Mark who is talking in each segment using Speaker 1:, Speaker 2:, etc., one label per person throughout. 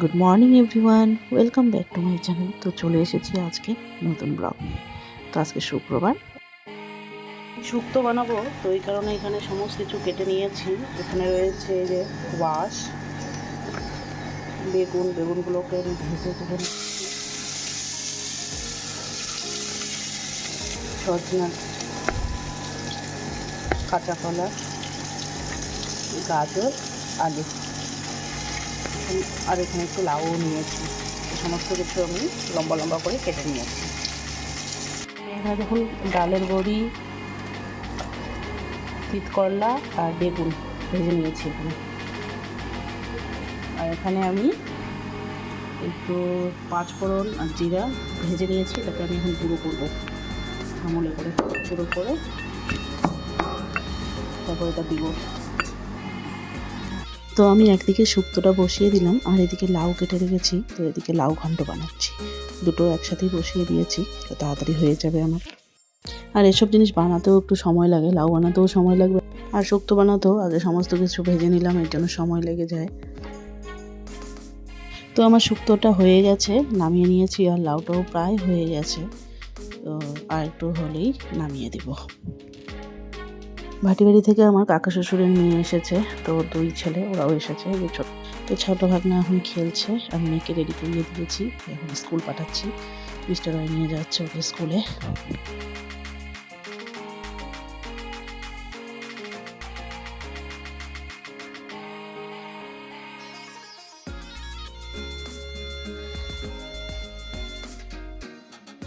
Speaker 1: Good morning everyone, welcome back to my channel. তো চলে এসেছি আজকে নতুন ব্লগ নিয়ে। তো আজকে শুক্রবার, শুক্তো বানাবো, তো এই কারণে এখানে সমস্ত কিছু কেটে নিয়েছি। এখানে রয়েছে যে ওয়াশ, বেগুনগুলোকে আমি ভেজে তুলে নিচ্ছি, সজনা, কাঁচা কলা, গাজর, আলু, আর এখানে একটু লাউও নিয়েছি। সমস্ত কিছু আমি লম্বা লম্বা করে কেটে নিয়েছি। এখানে দেখুন ডালের বড়ি, তিত করলা আর বেগুন ভেজে নিয়েছি এখানে। আর এখানে আমি একটু পাঁচফোড়ন আর জিরা ভেজে নিয়েছি, এটাকে আমি এখন গুঁড়ো করবো আমলে করে, গুঁড়ো করে তারপর এটা দিব। তো আমি একদিকে শুক্তোটা বসিয়ে দিলাম আর এদিকে লাউ কেটে রেখেছি। তো এদিকে লাউ ঘন্ট বানাচ্ছি, দুটো একসাথেই বসিয়ে দিয়েছি, তো তাড়াতাড়ি হয়ে যাবে আমার। আর এসব জিনিস বানাতেও একটু সময় লাগে, লাউ বানাতেও সময় লাগবে আর শুক্তো বানাতেও আগে সমস্ত কিছু ভেজে নিলাম, এর জন্য সময় লেগে যায়। তো আমার শুক্তোটা হয়ে গেছে, নামিয়ে নিয়েছি, আর লাউটাও প্রায় হয়ে গেছে। তো আর একটু হলেই নামিয়ে দিব। ভাটিবাড়ি থেকে আমার কাকা শ্বশুরের মেয়ে এসেছে, তো দুই ছেলে ওরাও এসেছে। তো ছোটো ভাগনা এখন খেলছে, আমি মেয়েকে রেডি করিয়ে দিয়েছি, এখন স্কুল পাঠাচ্ছি। মিস্টার রায় নিয়ে যাচ্ছে ওকে স্কুলে।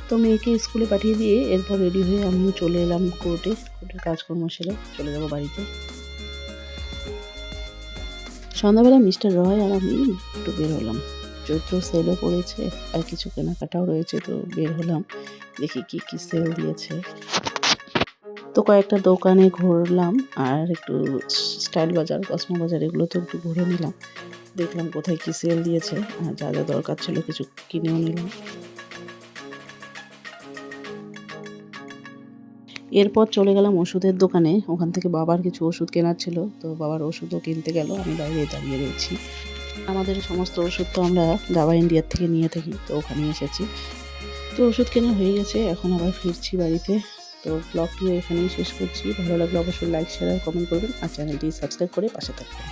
Speaker 1: তো মেয়েকে স্কুলে পাঠিয়ে দিয়ে এরপর রেডি হয়ে আমিও চলে এলাম কোর্টের কাজকর্ম সেরে চলে যাবো বাড়িতে। সন্ধ্যাবেলা মিস্টার রয় আর আমি একটু বের হলাম, চৈত্র সেলও পড়েছে আর কিছু কেনাকাটাও রয়েছে, তো বের হলাম দেখি কি কি সেল দিয়েছে। তো কয়েকটা দোকানে ঘুরলাম আর একটু স্টাইল বাজার, কসমো বাজার, এগুলো তো একটু ঘুরে নিলাম, দেখলাম কোথায় কি সেল দিয়েছে, আর যা যা দরকার ছিল কিছু কিনেও নিলাম। এরপর চলে গেলাম ওষুধের দোকানে, ওখান থেকে বাবার কিছু ওষুধ কেনার ছিল, তো বাবার ওষুধও কিনতে গেল, আমি বাইরে দাঁড়িয়ে রয়েছি। আমাদের সমস্ত ওষুধ তো আমরা দাবা ইন্ডিয়ার থেকে নিয়ে থাকি, তো ওখানে এসেছি। তো ওষুধ কেনা হয়ে গেছে, এখন আবার ফিরছি বাড়িতে। তো ব্লগটিও এখানেই শেষ করছি। ভালো লাগলে অবশ্যই লাইক, শেয়ার আর কমেন্ট করবেন, আর চ্যানেলটি সাবস্ক্রাইব করে পাশে থাকবেন।